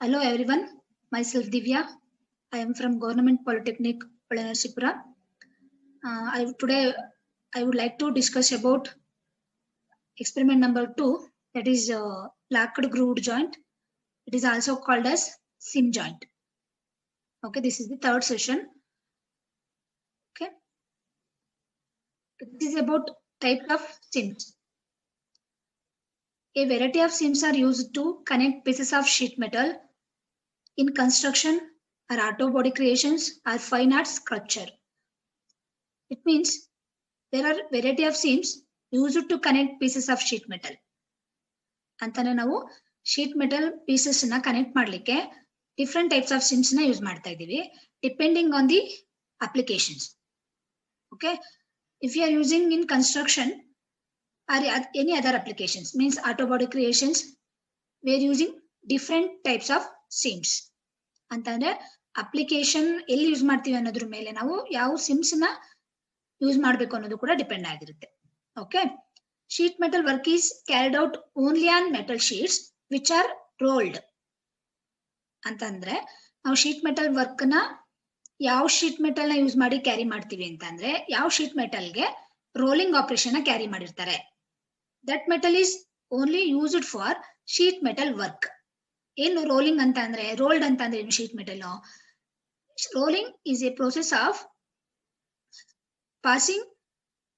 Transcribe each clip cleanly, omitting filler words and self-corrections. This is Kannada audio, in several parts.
Hello everyone, myself Divya. I am from Government Polytechnic, Palansipura. Today I would like to discuss about experiment number 2, that is placked grooved joint. It is also called as SIM joint. Okay, this is the third session. Okay, this is about types of SIMs. A variety of SIMs are used to connect pieces of sheet metal in construction or auto body creations or fine art sculpture. It means there are variety of SIMs used to connect pieces of sheet metal. ಅಂತಾನೆ ನಾವು ಶೀಟ್ ಮೆಟಲ್ ಪೀಸಸ್ ನ ಕನೆಕ್ಟ್ ಮಾಡ್ಲಿಕ್ಕೆ ಡಿಫ್ರೆಂಟ್ ಟೈಪ್ಸ್ ಆಫ್ ಸಿಮ್ಸ್ ನ ಯೂಸ್ ಮಾಡ್ತಾ ಇದೀವಿ depending on the applications. Okay, if you are using in construction or any other applications means auto body creations we are using different types of seams. ಅಂತಂದ್ರೆ ಅಪ್ಲಿಕೇಶನ್ ಎಲ್ಲಿ ಯೂಸ್ ಮಾಡ್ತೀವಿ ಅನ್ನೋದ್ರ ಮೇಲೆ ನಾವು ಯಾವ ಸಿಮ್ಸ್ ನ ಯೂಸ್ ಮಾಡಬೇಕು ಅನ್ನೋದು ಕೂಡ ಡಿಪೆಂಡ್ ಆಗಿರುತ್ತೆ. Okay, sheet metal work is carried out only on metal sheets which are rolled. ಅಂತಂದ್ರೆ ನಾವು ಶೀಟ್ ಮೆಟಲ್ ವರ್ಕ್ ನ ಯಾವ ಶೀಟ್ ಮೆಟಲ್ ನ ಯೂಸ್ ಮಾಡಿ ಕ್ಯಾರಿ ಮಾಡ್ತೀವಿ ಅಂತಂದ್ರೆ ಯಾವ ಶೀಟ್ ಮೆಟಲ್ ಗೆ ರೋಲಿಂಗ್ ಆಪರೇಷನ್ ನ ಕ್ಯಾರಿ ಮಾಡಿರ್ತಾರೆ. That metal is only used for sheet metal work. ಏನು ರೋಲಿಂಗ್ ಅಂತ ಅಂದ್ರೆ ರೋಲ್ಡ್ ಅಂತ ಅಂದ್ರೆ ಏನು sheet metal? Rolling is A process of passing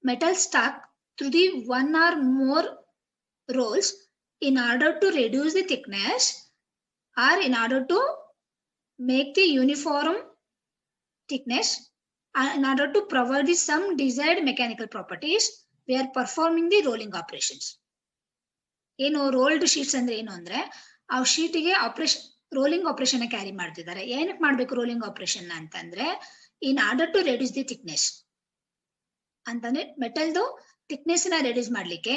metal stock through the one or more rolls in order to reduce the thickness or in order to make the uniform thickness in order to provide the some desired mechanical properties we are performing the rolling operations. ಏನು ರೋಲ್ಡ್ ಶೀಟ್ಸ್ ಅಂದ್ರೆ ಏನು ಅಂದ್ರೆ ಆ ಶೀಟಿಗೆ ಆಪರೇಷನ್ ರೋಲಿಂಗ್ ಆಪರೇಷನ್ ಕ್ಯಾರಿ ಮಾಡ್ತಿದ್ದಾರೆ. ಏನಕ್ಕೆ ಮಾಡ್ಬೇಕು ರೋಲಿಂಗ್ ಆಪರೇಷನ್ ಅಂತಂದ್ರೆ in order to reduce the thickness ಅಂತಂದ್ರೆ ಮೆಟಲ್ದು ಥಿಕ್ನೆಸ್ ನ ರೆಡ್ಯೂಸ್ ಮಾಡ್ಲಿಕ್ಕೆ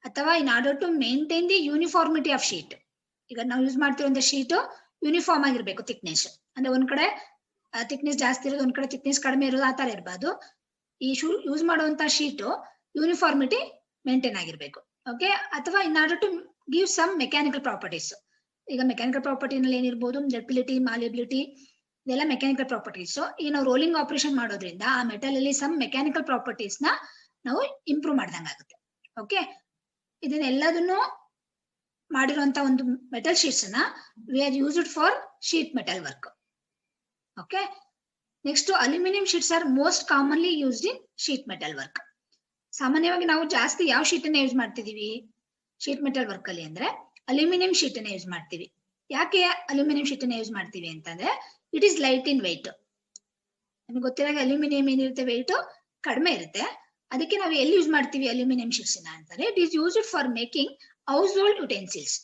ಅಥವಾ in order to maintain the uniformity of sheet. ಈಗ ನಾವು ಯೂಸ್ ಮಾಡ್ತಿರುವಂತ ಶೀಟ್ ಯೂನಿಫಾರ್ಮ್ ಆಗಿರ್ಬೇಕು ಥಿಕ್ನೆಸ್. ಅಂದ್ರೆ ಒಂದ್ ಕಡೆ ಥಿಕ್ನೆಸ್ ಜಾಸ್ತಿ ಇರೋದು ಒಂದ್ ಕಡೆ ಥಿಕ್ನೆಸ್ ಕಡಿಮೆ ಇರೋದು ಆತರ ಇರಬಾರ್ದು. ಈ ಯೂಸ್ ಮಾಡುವಂತ ಶೀಟ್ ಯೂನಿಫಾರ್ಮಿಟಿ ಮೇಂಟೈನ್ ಆಗಿರ್ಬೇಕು. ಓಕೆ, ಅಥವಾ in order to give some mechanical properties. ಈಗ ಮೆಕ್ಯಾನಿಕಲ್ ಪ್ರಾಪರ್ಟಿನಲ್ಲಿ ಏನಿರ್ಬೋದು ಡಕ್ಟಿಲಿಟಿ, ಮಾಲಿಬಿಲಿಟಿ, ಇದೆಲ್ಲ ಮೆಕ್ಯಾನಿಕಲ್ ಪ್ರಾಪರ್ಟೀಸ್. ಈ ನಾವು ರೋಲಿಂಗ್ ಆಪರೇಷನ್ ಮಾಡೋದ್ರಿಂದ ಆ ಮೆಟಲ್ ಅಲ್ಲಿ ಸಮ್ ಮೆಕ್ಯಾನಿಕಲ್ ಪ್ರಾಪರ್ಟೀಸ್ ನ ನಾವು ಇಂಪ್ರೂವ್ ಮಾಡ್ದಂಗ ಆಗುತ್ತೆ. ಓಕೆ, ಇದನ್ನೆಲ್ಲದನ್ನು ಮಾಡಿರುವಂತ ಒಂದು ಮೆಟಲ್ ಶೀಟ್ಸ್ ನ we are used for sheet metal work. Okay, next aluminium sheets are most commonly used in sheet metal work. ಸಾಮಾನ್ಯವಾಗಿ ನಾವು ಜಾಸ್ತಿ ಯಾವ ಶೀಟ್ ಅನ್ನ ಯೂಸ್ ಮಾಡ್ತಿದೀವಿ ಶೀಟ್ ಮೆಟಲ್ ವರ್ಕ್ ಅಲ್ಲಿ ಅಂದ್ರೆ ಅಲ್ಯೂಮಿನಿಯಂ ಶೀಟ್ ಅನ್ನ ಯೂಸ್ ಮಾಡ್ತೀವಿ. ಯಾಕೆ ಅಲ್ಯೂಮಿನಿಯಂ ಶೀಟ್ ಅನ್ನ ಯೂಸ್ ಮಾಡ್ತೀವಿ ಅಂತಂದ್ರೆ it is light in weight. ನಮಗೆ ಗೊತ್ತಿರಾಗ ಅಲ್ಯೂಮಿನಿಯಂ ಏನಿರುತ್ತೆ ವೆಯ್ಟ್ ಕಡಿಮೆ ಇರುತ್ತೆ. ಅದಕ್ಕೆ ನಾವು ಎಲ್ಲಿ ಯೂಸ್ ಮಾಡ್ತೀವಿ ಅಲ್ಯೂಮಿನಿಯಂ ಶೀಟ್ಸ್ ಅಂತಂದ್ರೆ it is used for making house hold utensils.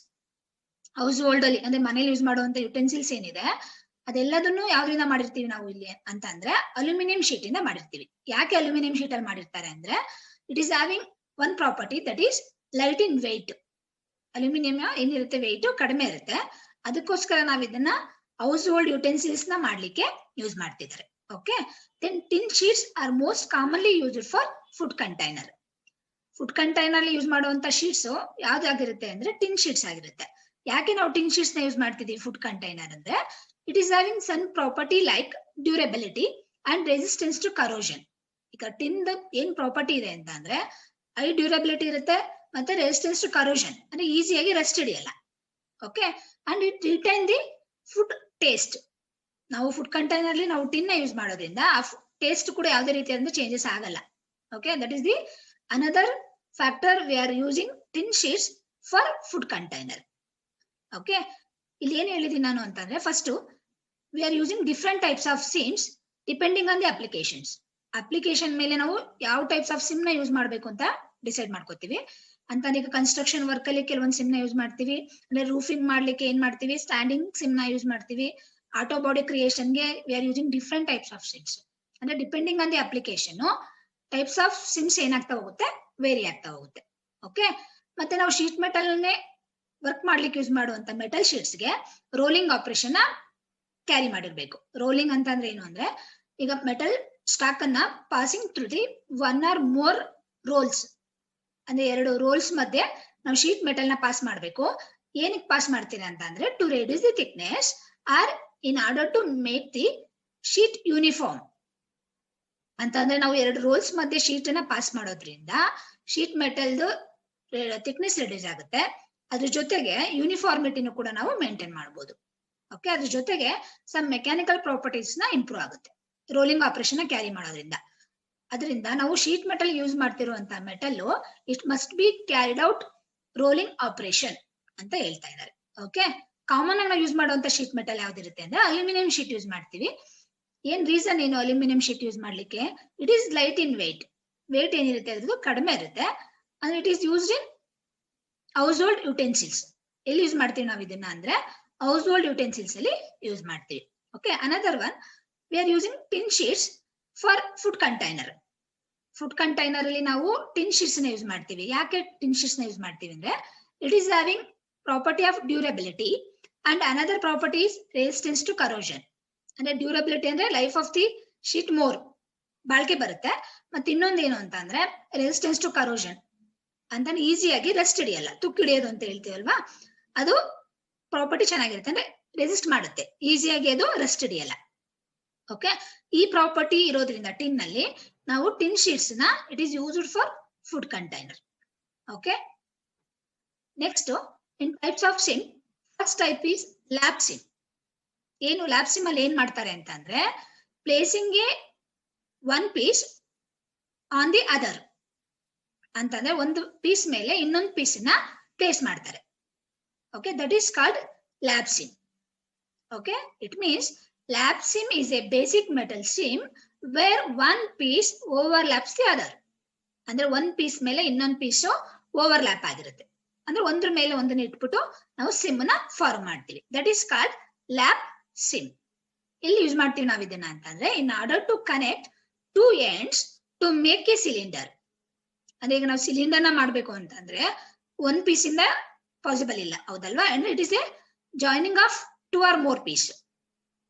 House hold ಅಲ್ಲಿ ಅಂದ್ರೆ ಮನೇಲಿ ಯೂಸ್ ಮಾಡುವಂತ ಯುಟೆನ್ಸಿಲ್ಸ್ ಏನಿದೆ ಅದೆಲ್ಲದನ್ನು ಯಾವ್ದ್ರಿಂದ ಮಾಡಿರ್ತೀವಿ ನಾವು ಇಲ್ಲಿ ಅಂತ ಅಂದ್ರೆ ಅಲ್ಯೂಮಿನಿಯಂ ಶೀಟ್ ಇಂದ ಮಾಡಿರ್ತೀವಿ. ಯಾಕೆ ಅಲ್ಯೂಮಿನಿಯಂ ಶೀಟ್ ಅಲ್ಲಿ ಮಾಡಿರ್ತಾರೆ ಅಂದ್ರೆ it is having one property that is light in weight. Aluminium ಏನಿರುತ್ತೆ ವೆಯ್ಟ್ ಕಡಿಮೆ ಇರುತ್ತೆ. ಅದಕ್ಕೋಸ್ಕರ ನಾವ್ ಇದನ್ನ ಹೌಸ್ ಹೋಲ್ಡ್ ಯುಟೆನ್ಸಿಲ್ಸ್ ನ ಮಾಡ್ಲಿಕ್ಕೆ ಯೂಸ್ ಮಾಡ್ತಿದ್ದಾರೆ. Okay, then tin sheets are most commonly used for food container. Food container use ಮಾಡುವಂತ ಶೀಟ್ಸ್ ಯಾವ್ದಾಗಿರುತ್ತೆ ಅಂದ್ರೆ ಟಿನ್ ಶೀಟ್ಸ್ ಆಗಿರುತ್ತೆ. ಯಾಕೆ ನಾವು ಟಿನ್ ಶೀಟ್ಸ್ ನ ಯೂಸ್ ಮಾಡ್ತಿದೀವಿ ಫುಡ್ ಕಂಟೈನರ್ ಅಂದ್ರೆ it is having some property like durability and resistance to corrosion. ಈಗ ಟಿನ್ ಏನ್ ಪ್ರಾಪರ್ಟಿ ಇದೆ ಅಂತ ಅಂದ್ರೆ ಹೈ ಡ್ಯೂರಬಿಲಿಟಿ ಇರುತ್ತೆ ಮತ್ತೆ ರೆಸಿಸ್ಟೆನ್ಸ್ ಟು ಕರೋಷನ್ ಅಂದ್ರೆ ಈಸಿಯಾಗಿ ರೆಸ್ಟ್ ಹಿಡಿಯಲ್ಲ. Okay, and it retain the food taste. ನಾವು ಫುಡ್ ಕಂಟೈನರ್ ನಾವು ಟಿನ್ ನ ಯೂಸ್ ಮಾಡೋದ್ರಿಂದ ಆ ಟೇಸ್ಟ್ ಕೂಡ ಯಾವುದೇ ರೀತಿಯಾದ ಚೇಂಜಸ್ ಆಗಲ್ಲ. Okay, that is the another factor we are using tin sheets for food container. Okay, ಇಲ್ಲಿ ಏನ್ ಹೇಳಿದೀನಿ ನಾನು ಅಂತಂದ್ರೆ first we are using different types of seams depending on the applications. Application ಮೇಲೆ ನಾವು ಯಾವ ಟೈಪ್ಸ್ ಆಫ್ ಸಿಮ್ ನ ಯೂಸ್ ಮಾಡ್ಬೇಕು ಅಂತ ಡಿಸೈಡ್ ಮಾಡ್ಕೋತೀವಿ. ಅಂತ ಈಗ ಕನ್ಸ್ಟ್ರಕ್ಷನ್ ವರ್ಕ್ ಅಲ್ಲಿ ಕೆಲವೊಂದು ಸಿಮ್ ನ ಯೂಸ್ ಮಾಡ್ತೀವಿ. ಅಂದ್ರೆ ರೂಫಿಂಗ್ ಮಾಡ್ಲಿಕ್ಕೆ ಏನ್ ಮಾಡ್ತೀವಿ ಸ್ಟ್ಯಾಂಡಿಂಗ್ ಸಿಮ್ ನ ಯೂಸ್ ಮಾಡ್ತೀವಿ. ಆಟೋ ಬಾಡಿ ಕ್ರಿಯೇಷನ್ ಗೆ we are using different types of seams. ಅಂದ್ರೆ depending on the application types of seams ಏನಾಗ್ತಾ ಹೋಗುತ್ತೆ ವೇರಿ ಆಗ್ತಾ ಹೋಗುತ್ತೆ. ಓಕೆ, ಮತ್ತೆ ನಾವು ಶೀಟ್ ಮೆಟಲ್ ನೇ ವರ್ಕ್ ಮಾಡ್ಲಿಕ್ಕೆ ಯೂಸ್ ಮಾಡುವಂತ ಮೆಟಲ್ ಶೀಟ್ಸ್ ಗೆ ರೋಲಿಂಗ್ ಆಪರೇಷನ್ ಕ್ಯಾರಿ ಮಾಡಿರ್ಬೇಕು. ರೋಲಿಂಗ್ ಅಂತ ಅಂದ್ರೆ ಏನು ಅಂದ್ರೆ ಈಗ ಮೆಟಲ್ ಸ್ಟಾಕ್ ಅನ್ನ passing through the one or more rolls ಅಂದ್ರೆ ಎರಡು ರೋಲ್ಸ್ ಮಧ್ಯೆ ನಾವು ಶೀಟ್ ಮೆಟಲ್ ನ ಪಾಸ್ ಮಾಡಬೇಕು. ಏನಕ್ಕೆ ಪಾಸ್ ಮಾಡ್ತೀರಾ ಅಂತ ಅಂದ್ರೆ to reduce the thickness or in order to make the sheet uniform. ಅಂತಂದ್ರೆ ನಾವು 2 ರೋಲ್ಸ್ ಮಧ್ಯೆ ಶೀಟ್ ಅನ್ನ ಪಾಸ್ ಮಾಡೋದ್ರಿಂದ ಶೀಟ್ ಮೆಟಲ್ದು ಥಿಕ್ನೆಸ್ ರೆಡ್ಯೂಸ್ ಆಗುತ್ತೆ. ಅದ್ರ ಜೊತೆಗೆ ಯೂನಿಫಾರ್ಮಿಟಿನೂ ಕೂಡ ನಾವು ಮೇಂಟೈನ್ ಮಾಡಬಹುದು. ಓಕೆ, ಅದ್ರ ಜೊತೆಗೆ ಸಮ್ ಮೆಕ್ಯಾನಿಕಲ್ ಪ್ರಾಪರ್ಟೀಸ್ ನ ಇಂಪ್ರೂವ್ ಆಗುತ್ತೆ ರೋಲಿಂಗ್ ಆಪರೇಷನ್ ಕ್ಯಾರಿ ಮಾಡೋದ್ರಿಂದ. ಅದರಿಂದ ನಾವು ಶೀಟ್ ಮೆಟಲ್ ಯೂಸ್ ಮಾಡ್ತಿರುವಂತ metal it must be carried out rolling operation ಅಂತ ಹೇಳ್ತಾ ಇದ್ದಾರೆ. ಓಕೆ, ಕಾಮನ್ ಆಗಿ ನಾವು ಯೂಸ್ ಮಾಡುವಂತ ಶೀಟ್ ಮೆಟಲ್ ಯಾವ್ದಿರುತ್ತೆ ಅಂದ್ರೆ ಅಲ್ಯೂಮಿನಿಯಂ ಶೀಟ್ ಯೂಸ್ ಮಾಡ್ತೀವಿ. ಏನ್ ರೀಸನ್ ಏನು ಅಲ್ಯೂಮಿನಿಯಂ ಶೀಟ್ ಯೂಸ್ ಮಾಡ್ಲಿಕ್ಕೆ? It is light in weight. Weight ಏನಿರುತ್ತೆ ಅದ್ರದ್ದು ಕಡಿಮೆ ಇರುತ್ತೆ. ಅಂದ್ರೆ it is used in household utensils. ಎಲ್ಲಿ ಯೂಸ್ ಮಾಡ್ತೀವಿ ನಾವು ಇದನ್ನ ಅಂದ್ರೆ ಹೌಸ್ ಹೋಲ್ಡ್ ಯುಟೆನ್ಸಿಲ್ಸ್ ಅಲ್ಲಿ ಯೂಸ್ ಮಾಡ್ತೀವಿ. Okay, another one we are using tin sheets for food container. Food container ಅಲ್ಲಿ ನಾವು ಟಿನ್ ಶೀಟ್ಸ್ ನ ಯೂಸ್ ಮಾಡ್ತೀವಿ. ಯಾಕೆ ಟಿನ್ ಶೀಟ್ಸ್ ನ ಯೂಸ್ ಮಾಡ್ತೀವಿ ಅಂದ್ರೆ it is having property of durability and another property is resistance to corrosion. ಅಂದ್ರೆ ಡ್ಯೂರಬಿಲಿಟಿ ಅಂದ್ರೆ life of the sheet more ಬಾಳ್ಕೆ ಬರುತ್ತೆ. ಮತ್ತೆ ಇನ್ನೊಂದು ಏನು ಅಂತ ಅಂದ್ರೆ ರೆಸಿಸ್ಟೆನ್ಸ್ ಟು ಕರೋಷನ್ ಅಂತ ಈಸಿಯಾಗಿ ರೆಸ್ಟ್ ಹಿಡಿಯಲ್ಲ. ತುಕ್ಕು ಹಿಡಿಯೋದು ಅಂತ ಹೇಳ್ತೀವಲ್ವಾ, ಅದು ಪ್ರಾಪರ್ಟಿ ಚೆನ್ನಾಗಿರುತ್ತೆ. ಅಂದ್ರೆ ರೆಸಿಸ್ಟ್ ಮಾಡುತ್ತೆ, ಈಸಿಯಾಗಿ ಅದು ರೆಸ್ಟ್ ಹಿಡಿಯಲ್ಲ. ಓಕೆ, ಈ ಪ್ರಾಪರ್ಟಿ ಇರೋದ್ರಿಂದ ಟಿನ್ ನಲ್ಲಿ ನಾವು ಟಿನ್ ಶೀಟ್ಸ್ ನ it is used for food container. Okay, next in types of seam, first type is lap seam. ಏನು ಲ್ಯಾಪ್ ಸಿಮ್ ಅಲ್ಲಿ ಏನ್ ಮಾಡ್ತಾರೆ ಅಂತ ಅಂದ್ರೆ placing a one piece on the other ಅಂತಂದ್ರೆ ಒಂದು ಪೀಸ್ ಮೇಲೆ ಇನ್ನೊಂದು ಪೀಸ್ ನ ಪ್ಲೇಸ್ ಮಾಡ್ತಾರೆ. Okay, that is called lap seam. Okay, it means lap seam is a basic metal seam where one piece overlaps the other. ಅಂದ್ರೆ ಒಂದ್ ಪೀಸ್ ಮೇಲೆ ಇನ್ನೊಂದ್ ಪೀಸ್ ಓವರ್ಲ್ಯಾಪ್ ಆಗಿರುತ್ತೆ. ಅಂದ್ರೆ ಒಂದ್ರ ಮೇಲೆ ಒಂದನ್ನ ಇಟ್ಬಿಟ್ಟು ನಾವು ಸಿಮ್ ನ ಫಾರ್ಮ್ ಮಾಡ್ತೀವಿ. That is called lap seam. ಎಲ್ಲಿ ಯೂಸ್ ಮಾಡ್ತೀವಿ ನಾವು ಇದನ್ನ ಅಂತಂದ್ರೆ in order to connect two ends to make a cylinder. ಅಂದ್ರೆ ಈಗ ನಾವು ಸಿಲಿಂಡರ್ ನ ಮಾಡ್ಬೇಕು ಅಂತಂದ್ರೆ ಒಂದ್ ಪೀಸ್ ಇಂದ ಪಾಸಿಬಲ್ ಇಲ್ಲ, ಹೌದಲ್ವಾ? ಅಂದ್ರೆ it is a joining of 2 or more piece.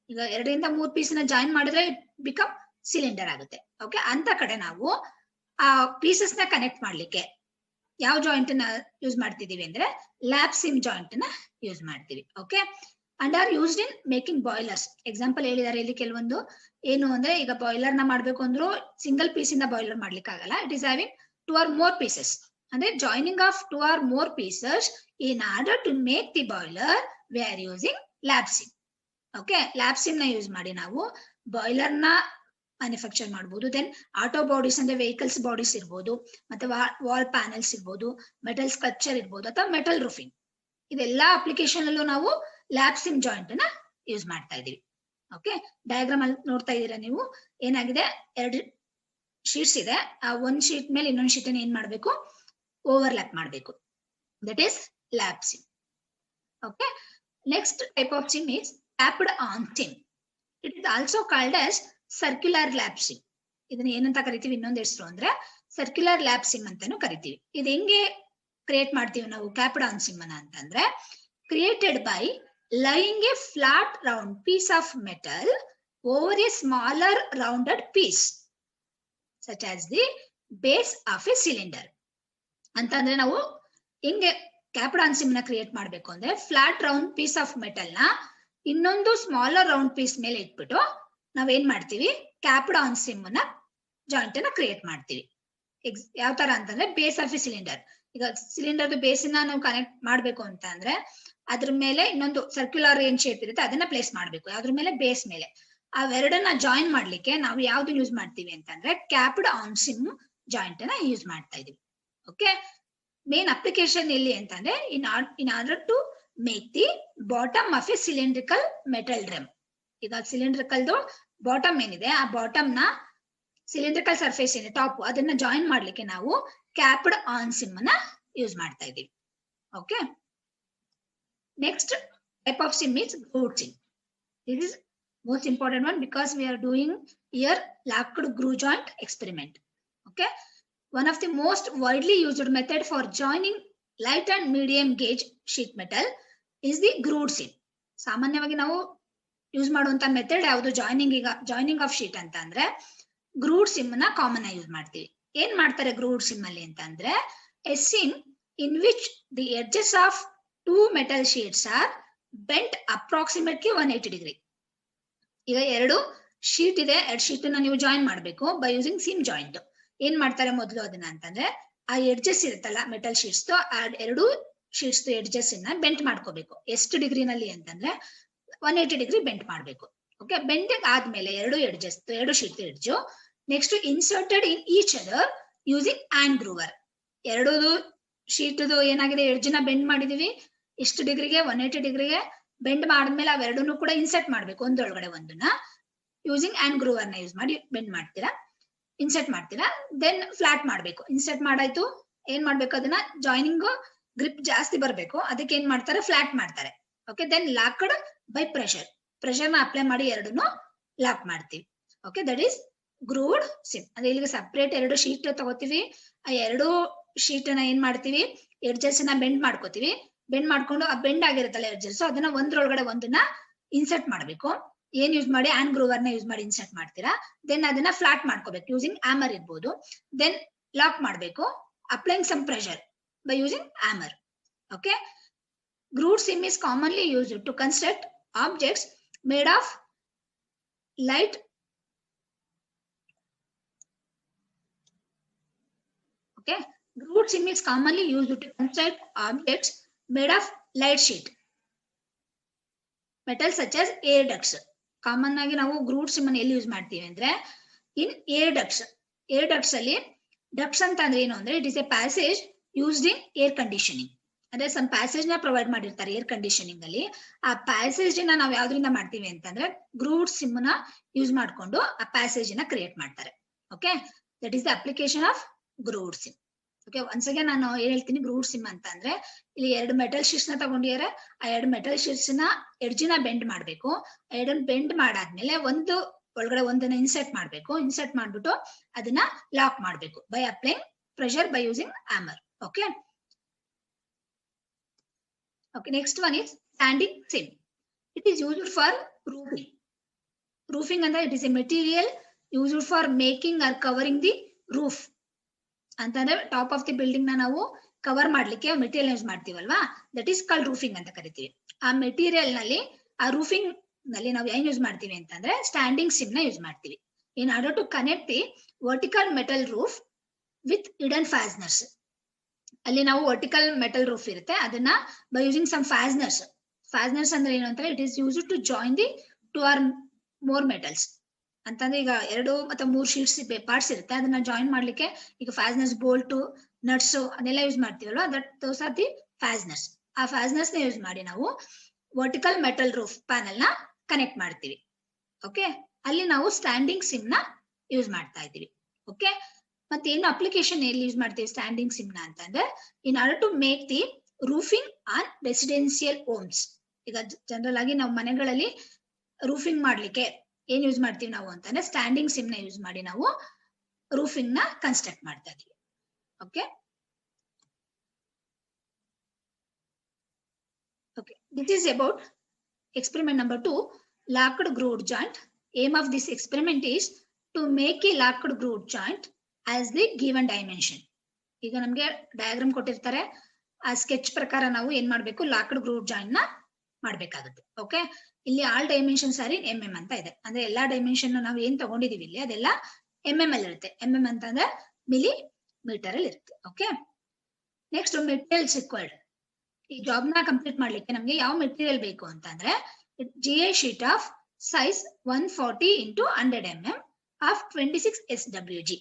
ಈಗ 2 ಇಂದ 3 ಪೀಸ್ ನ ಜಾಯಿನ್ ಮಾಡಿದ್ರೆ ಬಿಕಮ್ ಸಿಲಿಂಡರ್ ಆಗುತ್ತೆ. ಓಕೆ, ಅಂತ ಕಡೆ ನಾವು ಆ ಪೀಸಸ್ ನ ಕನೆಕ್ಟ್ ಮಾಡ್ಲಿಕ್ಕೆ ಯಾವ ಜಾಯಿಂಟ್ ನ ಯೂಸ್ ಮಾಡ್ತಿದೀವಿ ಅಂದ್ರೆ ಲ್ಯಾಪ್ ಸಿಮ್ ಜಾಯಿಂಟ್ ನ ಯೂಸ್ ಮಾಡ್ತೀವಿ. Okay, and are used in making boilers. Example ಹೇಳಿದ್ದಾರೆ ಇಲ್ಲಿ ಕೆಲವೊಂದು. ಏನು ಅಂದ್ರೆ ಈಗ ಬಾಯ್ಲರ್ ನ ಮಾಡ್ಬೇಕು ಅಂದ್ರೂ ಸಿಂಗಲ್ ಪೀಸ್ ಇಂದ ಬಾಯ್ಲರ್ ಮಾಡ್ಲಿಕ್ಕೆ ಆಗಲ್ಲ. It is having 2 or more pieces. ಅಂದ್ರೆ joining of 2 or more pieces in order to make the boiler we are using lap seam. Okay, lap seam ನ ಯೂಸ್ ಮಾಡಿ ನಾವು ಬಾಯ್ಲರ್ ನ ಮ್ಯಾನುಫ್ಯಾಕ್ಚರ್ ಮಾಡಬಹುದು. ದೆನ್ ಆಟೋ ಬಾಡೀಸ್ ಅಂದ್ರೆ ವೆಹಿಕಲ್ಸ್ ಬಾಡೀಸ್ ಇರ್ಬೋದು, ಮತ್ತೆ ವಾಲ್ ಪ್ಯಾನೆಲ್ಸ್ ಇರ್ಬೋದು, ಮೆಟಲ್ ಸ್ಕಲ್ಪ್ಚರ್ ಇರ್ಬೋದು, ಅಥವಾ ಮೆಟಲ್ ರೂಫಿಂಗ್. ಇದೆಲ್ಲಾ ಅಪ್ಲಿಕೇಶನ್ ಅಲ್ಲೂ ನಾವು ಲ್ಯಾಪ್ ಸಿಮ್ ಜಾಯಿಂಟ್ ನ ಯೂಸ್ ಮಾಡ್ತಾ ಇದೀವಿ. ಓಕೆ, ಡಯಾಗ್ರಾಮ್ ಅಲ್ಲಿ ನೋಡ್ತಾ ಇದೀರಾ ನೀವು. ಏನಾಗಿದೆ, 2 ಶೀಟ್ಸ್ ಇದೆ. ಆ ಒಂದ್ ಶೀಟ್ ಮೇಲೆ ಇನ್ನೊಂದು ಶೀಟ್ ಏನ್ ಮಾಡ್ಬೇಕು, ಓವರ್ಲ್ಯಾಪ್ ಮಾಡ್ಬೇಕು. That is lap seam. Okay, next type of sim is tapped on sim. It is also called as circular lap sim. ಇದನ್ನ ಏನಂತ ಕರಿತೀವಿ, ಇನ್ನೊಂದು ಹೆಸರು ಅಂದ್ರೆ ಸರ್ಕ್ಯುಲರ್ ಲ್ಯಾಪ್ ಸಿಮ್ ಅಂತಾನು ಕರಿತೀವಿ. ಇದು ಹೆಂಗೆ ಕ್ರಿಯೇಟ್ ಮಾಡ್ತೀವಿ ನಾವು ಟ್ಯಾಪ್ಡ್ ಆನ್ ಸಿಮ್ ಅನ್ನ ಅಂತಂದ್ರೆ created by lying a flat round piece of metal over a smaller rounded piece such as the base of a cylinder. ಅಂತಂದ್ರೆ ನಾವು ಹೆಂಗೆ ಟ್ಯಾಪ್ಡ್ ಆನ್ ಸಿಮ್ ನ ಕ್ರಿಯೇಟ್ ಮಾಡ್ಬೇಕು ಅಂದ್ರೆ flat round piece of metal ನ ಇನ್ನೊಂದು ಸ್ಮಾಲರ್ ರೌಂಡ್ ಪೀಸ್ ಮೇಲೆ ಇಟ್ಬಿಟ್ಟು ನಾವೇನ್ ಮಾಡ್ತೀವಿ, ಕ್ಯಾಪ್ಡ್ ಆನ್ ಸಿಮ್ ನ ಜಾಯಿಂಟ್ ಅನ್ನ ಕ್ರಿಯೇಟ್ ಮಾಡ್ತೀವಿ. ಯಾವ ತರ ಅಂತಂದ್ರೆ ಬೇಸ್ ಆಫ್ ಎ ಸಿಲಿಂಡರ್. ಈಗ ಸಿಲಿಂಡರ್ ಬೇಸ್ ನ ನಾವು ಕನೆಕ್ಟ್ ಮಾಡ್ಬೇಕು ಅಂತ ಅಂದ್ರೆ ಅದ್ರ ಮೇಲೆ ಇನ್ನೊಂದು ಸರ್ಕ್ಯುಲರ್ ಏನ್ ಶೇಪ್ ಇರುತ್ತೆ ಅದನ್ನ ಪ್ಲೇಸ್ ಮಾಡ್ಬೇಕು. ಅದ್ರ ಮೇಲೆ ಬೇಸ್ ಮೇಲೆ ಅವೆರಡನ್ನ ಜಾಯಿನ್ ಮಾಡ್ಲಿಕ್ಕೆ ನಾವು ಯಾವ್ದು ಯೂಸ್ ಮಾಡ್ತೀವಿ ಅಂತಂದ್ರೆ ಕ್ಯಾಪ್ಡ್ ಆನ್ ಸಿಮ್ ಜಾಯಿಂಟ್ ಅನ್ನ ಯೂಸ್ ಮಾಡ್ತಾ ಇದೀವಿ. ಓಕೆ, ಮೇನ್ ಅಪ್ಲಿಕೇಶನ್ ಎಲ್ಲಿ ಅಂತಂದ್ರೆ in order to make the bottom of a cylindrical metal drum. ಈಗ ಸಿಲಿಂಡ್ರಿಕಲ್ದು ಬಾಟಮ್ ಏನಿದೆ ಆ ಬಾಟಮ್ ನ ಸಿಲಿಂಡ್ರಿಕಲ್ ಸರ್ಫೇಸ್ ಏನಿದೆ ಟಾಪ್ ಅದನ್ನ ಜಾಯಿನ್ ಮಾಡ್ಲಿಕ್ಕೆ ನಾವು ಕ್ಯಾಪ್ಡ್ ಆನ್ ಸಿಮ್ ನ ಯೂಸ್ ಮಾಡ್ತಾ ಇದೀವಿ. Okay, next type of seam is grooved seam. This is most important one because we are doing here locked groove joint experiment. Okay, one of the most widely used method for joining light and medium gauge sheet metal is the grooved seam. ಸಾಮಾನ್ಯವಾಗಿ ನಾವು ಯೂಸ್ ಮಾಡುವಂತ ಮೆಥಡ್ ಯಾವುದು ಜಾಯಿನಿಂಗ್ ಆಫ್ ಶೀಟ್ ಅಂತ ಅಂದ್ರೆ ಗ್ರೂವ್ಡ್ ಸಿಮ್ ನ ಕಾಮನ್ ಆಗಿ ಯೂಸ್ ಮಾಡ್ತೀವಿ. ಏನ್ ಮಾಡ್ತಾರೆ ಗ್ರೂವ್ಡ್ ಸಿಮ್ ಅಲ್ಲಿ ಅಂತ ಅಂದ್ರೆ A sim in which the edges of two metal sheets are bent approximately 180 degree. ಈಗ ಎರಡು ಶೀಟ್ ಇದೆ, ಎರಡು ಶೀಟ್ ನೀವು ಜಾಯಿನ್ ಮಾಡಬೇಕು ಬೈ ಯೂಸಿಂಗ್ ಸೀಮ್ ಜಾಯಿಂಟ್. ಏನ್ ಮಾಡ್ತಾರೆ ಮೊದಲು ಅದನ್ನ ಅಂತಂದ್ರೆ ಆ ಎಡ್ಜಸ್ ಇರುತ್ತಲ್ಲ ಮೆಟಲ್ ಶೀಟ್ಸ್ ಆ ಎರಡು ಶೀಟ್ಸ್ ಎಡ್ಜಸ್ ನ ಬೆಂಟ್ ಮಾಡ್ಕೋಬೇಕು. ಎಷ್ಟು ಡಿಗ್ರಿನಲ್ಲಿ ಅಂತಂದ್ರೆ 180 ಡಿಗ್ರಿ ಬೆಂಟ್ ಮಾಡಬೇಕು. ಓಕೆ, ಬೆಂಡಿಂಗ್ ಆದ್ಮೇಲೆ ಎರಡು sheet edge next inserted in each other using and groover. ಎರಡು ಶೀಟ್ ಏನಾಗಿದೆ ಎಡ್ಜ್ ನ ಬೆಂಡ್ ಮಾಡಿದೀವಿ ಎಷ್ಟು ಡಿಗ್ರಿಗೆ 180 ಡಿಗ್ರಿಗೆ ಬೆಂಡ್ ಮಾಡಿದ್ಮೇಲೆ ಅವೆರಡನ್ನು ಕೂಡ ಇನ್ಸರ್ಟ್ ಮಾಡ್ಬೇಕು ಒಂದೊಳಗಡೆ ಒಂದನ್ನ ಯೂಸಿಂಗ್ ಆ್ಯಂಡ್ ಗ್ರೂವರ್ ನ ಯೂಸ್ ಮಾಡಿ ಬೆಂಡ್ ಮಾಡ್ತೀರಾ, ಇನ್ಸರ್ಟ್ ಮಾಡ್ತೀರಾ. ದೆನ್ ಫ್ಲಾಟ್ ಮಾಡ್ಬೇಕು. ಇನ್ಸರ್ಟ್ ಮಾಡಾಯ್ತು, ಏನ್ ಮಾಡ್ಬೇಕು ಅದನ್ನ ಜಾಯಿನಿಂಗ್ ಗ್ರಿಪ್ ಜಾಸ್ತಿ ಬರ್ಬೇಕು, ಅದಕ್ಕೆ ಏನ್ ಮಾಡ್ತಾರೆ ಫ್ಲಾಟ್ ಮಾಡ್ತಾರೆ. Okay, then locked by pressure ನ ಅಪ್ಲೈ ಮಾಡಿ ಎರಡನ್ನು ಲಾಕ್ ಮಾಡ್ತೀವಿ. Okay, that is grooved seam. ಅಂದ್ರೆ ಇಲ್ಲಿಗೆ ಸಪರೇಟ್ ಎರಡು ಶೀಟ್ ತಗೋತೀವಿ, ಆ ಎರಡು ಶೀಟ್ ನ ಏನ್ ಮಾಡ್ತೀವಿ ಎಡ್ಜಸ್ ನ ಬೆಂಡ್ ಮಾಡ್ಕೋತೀವಿ. ಬೆಂಡ್ ಮಾಡ್ಕೊಂಡು ಆ ಬೆಂಡ್ ಆಗಿರುತ್ತಲ್ಲ ಎಡ್ಜಸ್ ಅದನ್ನ ಒಂದ್ರೊಳಗಡೆ ಒಂದನ್ನ ಇನ್ಸರ್ಟ್ ಮಾಡ್ಬೇಕು. ಏನ್ ಯೂಸ್ ಮಾಡಿ ಆ್ಯಂಡ್ ಗ್ರೂವರ್ ನ ಯೂಸ್ ಮಾಡಿ ಇನ್ಸರ್ಟ್ ಮಾಡ್ತೀರಾ. ದೆನ್ ಅದನ್ನ ಫ್ಲಾಟ್ ಮಾಡ್ಕೋಬೇಕು ಯೂಸಿಂಗ್ ಆಮರ್ ಇರ್ಬೋದು. ದೆನ್ ಲಾಕ್ ಮಾಡ್ಬೇಕು applying some pressure by using hammer. Okay, grooved seam is commonly used to construct objects made of light grooved sim is commonly used to construct objects made of light sheet metal such as air ducts. Common ಆಗಿ ನಾವು ಗ್ರೂವ್ಡ್ ಸಿಮ್ ಅನ್ನು ಎಲ್ಲಿ ಯೂಸ್ ಮಾಡ್ತೀವಿ ಅಂದ್ರೆ in air ducts. Air ducts ಅಲ್ಲಿ ಡಕ್ಟ್ಸ್ ಅಂತ ಅಂದ್ರೆ ಏನು ಅಂದ್ರೆ it is A passage used in air conditioning. ಅಂದ್ರೆ ಸಮ್ ಪ್ಯಾಸೇಜ್ ನ ಪ್ರೊವೈಡ್ ಮಾಡಿರ್ತಾರೆ ಏರ್ ಕಂಡೀಷನಿಂಗ್ ಅಲ್ಲಿ. ಆ ಪ್ಯಾಸೇಜ್ ನ ನಾವು ಯಾವ್ದ್ರಿಂದ ಮಾಡ್ತೀವಿ ಅಂತಂದ್ರೆ ಗ್ರೂವ್ಡ್ ಸಿಮ್ ನ ಯೂಸ್ ಮಾಡ್ಕೊಂಡು ಆ ಪ್ಯಾಸೇಜ್ ನ ಕ್ರಿಯೇಟ್ ಮಾಡ್ತಾರೆ. Okay, that is the application of grooved seam. Okay, once again ನಾನು ಏನ್ ಹೇಳ್ತೀನಿ ಗ್ರೂವ್ಡ್ ಸಿಮ್ ಅಂತ ಅಂದ್ರೆ ಇಲ್ಲಿ ಎರಡು ಮೆಟಲ್ ಶೀಟ್ಸ್ ನ ತಗೊಂಡಿದ್ದಾರೆ, ಆ ಎರಡು ಮೆಟಲ್ ಶೀಟ್ಸ್ ನ ಎಡ್ಜಿನ ಬೆಂಡ್ ಮಾಡ್ಬೇಕು. ಎರಡನ್ನ ಬೆಂಡ್ ಮಾಡಾದ್ಮೇಲೆ ಒಂದು ಒಳಗಡೆ ಒಂದನ್ನ ಇನ್ಸರ್ಟ್ ಮಾಡ್ಬೇಕು. ಇನ್ಸರ್ಟ್ ಮಾಡ್ಬಿಟ್ಟು ಅದನ್ನ ಲಾಕ್ ಮಾಡ್ಬೇಕು by applying pressure by using hammer. Okay, okay, next one is standing sim. It is used for roofing. Roofing and it is a material used for making or covering the roof. ಅಂತಂದ್ರೆ ಟಾಪ್ ಆಫ್ ದಿ ಬಿಲ್ಡಿಂಗ್ ನ ನಾವು ಕವರ್ ಮಾಡ್ಲಿಕ್ಕೆ ಮೆಟೀರಿಯಲ್ ಯೂಸ್ ಮಾಡ್ತೀವಲ್ವಾ, ದಟ್ ಈಸ್ ಕಾಲ್ಡ್ ರೂಫಿಂಗ್ ಅಂತ ಕರಿತೀವಿ. ಆ ಮೆಟೀರಿಯಲ್ ನಲ್ಲಿ ಆ ರೂಫಿಂಗ್ ನಲ್ಲಿ ನಾವು ಏನ್ ಯೂಸ್ ಮಾಡ್ತೀವಿ ಅಂತಂದ್ರೆ ಸ್ಟ್ಯಾಂಡಿಂಗ್ ಸಿಮ್ ನ ಯೂಸ್ ಮಾಡ್ತೀವಿ in order to connect the vertical metal roof with hidden fasteners. ಅಲ್ಲಿ ನಾವು ವರ್ಟಿಕಲ್ ಮೆಟಲ್ ರೂಫ್ ಇರುತ್ತೆ, ಅದನ್ನ by using some fasteners. Fasteners ಅಂದ್ರೆ ಏನು ಅಂತಾರೆ it is used to join the two or more metals. ಅಂತಂದ್ರೆ ಈಗ ಎರಡು ಮತ್ತೆ ಮೂರು ಶೀಟ್ಸ್ ಪಾರ್ಟ್ಸ್ ಇರುತ್ತೆ, ಅದನ್ನ ಜಾಯಿನ್ ಮಾಡ್ಲಿಕ್ಕೆ ಈಗ ಫ್ಯಾಸ್ನರ್ಸ್, ಬೋಲ್ಟ್, ನಟ್ಸ್ ಅದೆಲ್ಲ ಯೂಸ್ ಮಾಡ್ತೀವಲ್ವಾ, that those are the fasteners. ಆ ಫ್ಯಾಸ್ನರ್ಸ್ ನ ಯೂಸ್ ಮಾಡಿ ನಾವು ವರ್ಟಿಕಲ್ ಮೆಟಲ್ ರೂಫ್ ಪ್ಯಾನಲ್ ನ ಕನೆಕ್ಟ್ ಮಾಡ್ತೀವಿ. ಓಕೆ, ಅಲ್ಲಿ ನಾವು ಸ್ಟ್ಯಾಂಡಿಂಗ್ ಸಿಮ್ ನ ಯೂಸ್ ಮಾಡ್ತಾ ಇದ್ದೀವಿ. ಓಕೆ, ಮತ್ತೆ ಏನು ಅಪ್ಲಿಕೇಶನ್ ಎಲ್ಲಿ ಯೂಸ್ ಮಾಡ್ತೀವಿ ಸ್ಟ್ಯಾಂಡಿಂಗ್ ಸಿಮ್ ನ ಅಂತಂದ್ರೆ in order to make the roofing on residential homes. ಈಗ ಜನರಲ್ ಆಗಿ ನಾವು ಮನೆಗಳಲ್ಲಿ ರೂಫಿಂಗ್ ಮಾಡ್ಲಿಕ್ಕೆ ಏನ್ ಯೂಸ್ ಮಾಡ್ತೀವಿ ನಾವು ಅಂತಂದ್ರೆ ಸ್ಟ್ಯಾಂಡಿಂಗ್ ಸಿಮ್ ನ ಯೂಸ್ ಮಾಡಿ ನಾವು ರೂಫಿಂಗ್ ನ ಕನ್ಸ್ಟ್ರಕ್ಟ್ ಮಾಡ್ತಾ ಇದೀವಿ. Okay, okay, this is about experiment number 2, locked grooved joint. Aim of this experiment is to make a locked grooved joint as the given dimension. ಈಗ ನಮ್ಗೆ ಡಯಾಗ್ರಾಮ್ ಕೊಟ್ಟಿರ್ತಾರೆ, ಆ ಸ್ಕೆಚ್ ಪ್ರಕಾರ ನಾವು ಏನ್ ಮಾಡ್ಬೇಕು ಲಾಕ್ಡ್ ಗ್ರೂವ್ಡ್ ಜಾಯಿಂಟ್ ನ ಮಾಡ್ಬೇಕಾಗುತ್ತೆ. ಓಕೆ, ಇಲ್ಲಿ ಆಲ್ ಡೈಮೆನ್ಷನ್ಸ್ ಆರ್ ಇನ್ ಎಂಎಂ ಅಂತ ಇದೆ. ಅಂದ್ರೆ ಎಲ್ಲಾ ಡೈಮೆನ್ಷನ್ ನಾವು ಏನ್ ತಗೊಂಡಿದೀವಿ ಇಲ್ಲಿ ಅದೆಲ್ಲ ಎಂಎಂ ಅಲ್ಲಿ ಇರುತ್ತೆ. ಎಂಎಂ ಅಂತಂದ್ರೆ ಮಿಲಿ ಮೀಟರ್ ಅಲ್ಲಿ ಇರುತ್ತೆ. Okay, next materials required. ಈ ಜಾಬ್ ನ ಕಂಪ್ಲೀಟ್ ಮಾಡ್ಲಿಕ್ಕೆ ನಮ್ಗೆ ಯಾವ ಮೆಟೀರಿಯಲ್ ಬೇಕು ಅಂತಂದ್ರೆ GA sheet of size 140 into 100 mm of 26 SWG.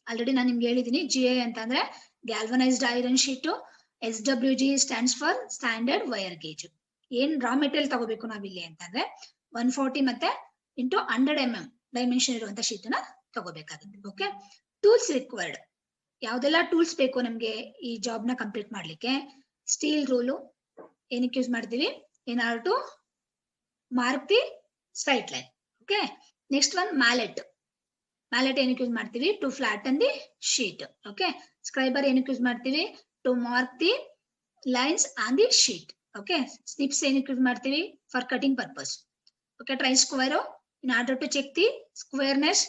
Already ನಾನು ನಿಮ್ಗೆ ಹೇಳಿದೀನಿ GA ಅಂತಂದ್ರೆ galvanised iron sheet, SWG stands for standard wire gauge. ಏನ್ ರಾ ಮೆಟೀರಿಯಲ್ ತಗೋಬೇಕು ನಾವಿಲ್ಲಿ ಅಂತಂದ್ರೆ 140 ಮತ್ತೆ ಇಂಟು 100 mm ಡೈಮೆನ್ಷನ್ ಇರುವಂತ ಶೀಟ್ ನ ತಗೋಬೇಕಾಗುತ್ತೆ. Okay, tools required. ಯಾವ್ದೆಲ್ಲ ಟೂಲ್ಸ್ ಬೇಕು ನಮ್ಗೆ ಈ ಜಾಬ್ ನ ಕಂಪ್ಲೀಟ್ ಮಾಡ್ಲಿಕ್ಕೆ? ಸ್ಟೀಲ್ ರೂಲು ಏನಕ್ಕೆ ಯೂಸ್ ಮಾಡ್ತೀವಿ? In order to mark the straight line. Okay, next one mallet. Mallet ಏನಕ್ಕೆ ಯೂಸ್ ಮಾಡ್ತೀವಿ? To flatten the sheet. Okay, scriber ಏನಕ್ಕೆ ಯೂಸ್ ಮಾಡ್ತೀವಿ? To mark the lines on the sheet. Okay, snips ಏನಕ್ಕೆ ಯೂಸ್ ಮಾಡ್ತೀವಿ? For cutting purpose. Okay, try square in order to check the squareness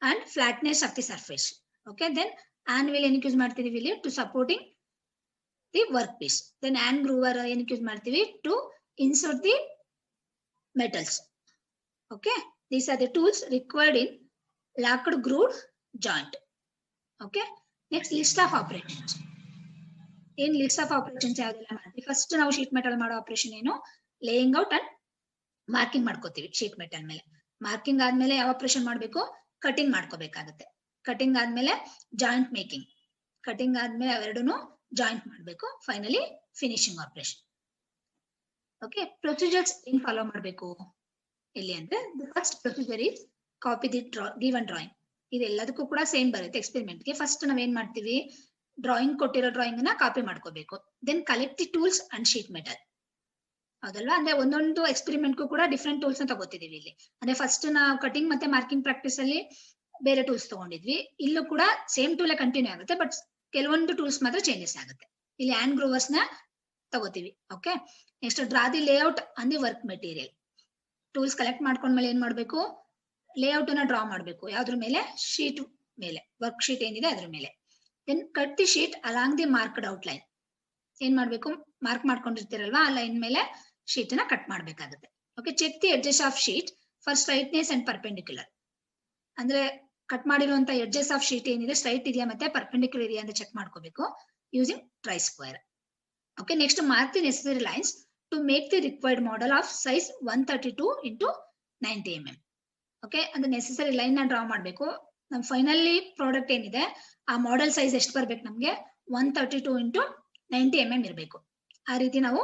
and flatness of the surface. Okay, then anvil ಏನಕ್ಕೆ ಯೂಸ್ ಮಾಡ್ತಿದೀವಿ ಇಲ್ಲಿ? To supporting the work piece. Then hand groover ಏನಕ್ಕೆ ಯೂಸ್ ಮಾಡ್ತೀವಿ? To insert the metals. Okay, these are the tools required in locked grooved joint. Okay, next list of operations. ಏನ್ ಲಿಸ್ಟ್ ಆಫ್ ಆಪರೇಷನ್ಸ್ ಯಾವ್ದೆಲ್ಲ ಮಾಡ್ತೀವಿ? ಫಸ್ಟ್ ನಾವು ಶೀಟ್ ಮೆಟಲ್ ಮಾಡೋ ಆಪರೇಷನ್ ಏನು? ಲೇಯಿಂಗ್ ಔಟ್ ಅಂಡ್ ಮಾರ್ಕಿಂಗ್ ಮಾಡ್ಕೋತೀವಿ ಶೀಟ್ ಮೆಟಲ್ ಮೇಲೆ. ಮಾರ್ಕಿಂಗ್ ಆದ್ಮೇಲೆ ಯಾವ ಆಪರೇಷನ್ ಮಾಡ್ಬೇಕು? ಕಟಿಂಗ್ ಮಾಡ್ಕೋಬೇಕಾಗುತ್ತೆ. ಕಟಿಂಗ್ ಆದ್ಮೇಲೆ ಜಾಯಿಂಟ್ ಮೇಕಿಂಗ್. ಕಟಿಂಗ್ ಆದ್ಮೇಲೆ ಅವೆರಡೂನು ಜಾಯಿಂಟ್ ಮಾಡ್ಬೇಕು. Finally finishing operation. Okay, procedures ಏನ್ ಫಾಲೋ ಮಾಡ್ಬೇಕು ಇಲ್ಲಿ ಅಂದ್ರೆ, first procedure is copy the given drawing. ಇದೆಲ್ಲದಕ್ಕೂ ಕೂಡ ಸೇಮ್ ಬರುತ್ತೆ ಎಕ್ಸ್ಪೆರಿಮೆಂಟ್ ಗೆ. ಫಸ್ಟ್ ನಾವೇನ್ ಮಾಡ್ತೀವಿ? ಡ್ರಾಯಿಂಗ್ ಕೊಟ್ಟಿರೋ ಡ್ರಾಯಿಂಗ್ ನ ಕಾಪಿ ಮಾಡ್ಕೋಬೇಕು. Then collect the tools and sheet metal. ಹೌದಲ್ವಾ? ಅಂದ್ರೆ ಒಂದೊಂದು ಎಕ್ಸ್ಪೆರಿಮೆಂಟ್ಗೂ ಕೂಡ ಡಿಫ್ರೆಂಟ್ ಟೂಲ್ಸ್ ನ ತಗೋತಿದೀವಿ ಇಲ್ಲಿ. ಅಂದ್ರೆ ಫಸ್ಟ್ ನಾವು ಕಟಿಂಗ್ ಮತ್ತೆ ಮಾರ್ಕಿಂಗ್ ಪ್ರಾಕ್ಟೀಸ್ ಅಲ್ಲಿ ಬೇರೆ ಟೂಲ್ಸ್ ತಗೊಂಡಿದ್ವಿ. ಇಲ್ಲೂ ಕೂಡ ಸೇಮ್ ಟೂಲ್ ಕಂಟಿನ್ಯೂ ಆಗುತ್ತೆ, ಬಟ್ ಕೆಲವೊಂದು ಟೂಲ್ಸ್ ಮಾತ್ರ ಚೇಂಜಸ್ ಆಗುತ್ತೆ. ಇಲ್ಲಿ ಹ್ಯಾಂಡ್ ಗ್ರೋವರ್ಸ್ ನ ತಗೋತೀವಿ. Okay, next draw the layout on the work material. Tools collect ಮಾಡ್ಕೊಂಡ್ಮೇಲೆ ಏನ್ ಮಾಡ್ಬೇಕು? ಲೇಔಟ್ ಅನ್ನ ಡ್ರಾ ಮಾಡ್ಬೇಕು. ಯಾವ್ದ್ರ ಮೇಲೆ? ಶೀಟ್ ಮೇಲೆ, ವರ್ಕ್ ಶೀಟ್ ಏನಿದೆ ಅದ್ರ ಮೇಲೆ. Then cut the sheet along the marked outline. ಏನ್ ಮಾಡ್ಬೇಕು? ಮಾರ್ಕ್ ಮಾಡ್ಕೊಂಡಿರ್ತೀರಲ್ವಾ, ಆ ಲೈನ್ ಮೇಲೆ ಶೀಟ್ ನ ಕಟ್ ಮಾಡ್ಬೇಕಾಗುತ್ತೆ. Okay, check the edges of sheet for straightness and perpendicular. ಅಂದ್ರೆ ಕಟ್ ಮಾಡಿರುವಂತ ಎಡ್ಜಸ್ ಆಫ್ ಶೀಟ್ ಏನಿದೆ ಸ್ಟ್ರೈಟ್ ಇದೆಯಾ ಮತ್ತೆ ಪರ್ಪೆಂಡಿಕ್ಯುಲರ್ ಇದೆಯಾ ಅಂತ ಚೆಕ್ ಮಾಡ್ಕೋಬೇಕು using try square. Okay, next mark the necessary lines to make the required model of size 132 into 90 mm. Okay, ಅಂದ್ರೆ ನೆಸೆಸರಿ ಲೈನ್ ನ ಡ್ರಾ ಮಾಡ್ಬೇಕು. ನಮ್ ಫೈನಲಿ ಪ್ರಾಡಕ್ಟ್ ಏನಿದೆ ಆ ಮಾಡೆಲ್ ಸೈಜ್ ಎಷ್ಟು ಬರ್ಬೇಕು? ನಮ್ಗೆ 132 into 90 mm ಇರಬೇಕು. ಆ ರೀತಿ ನಾವು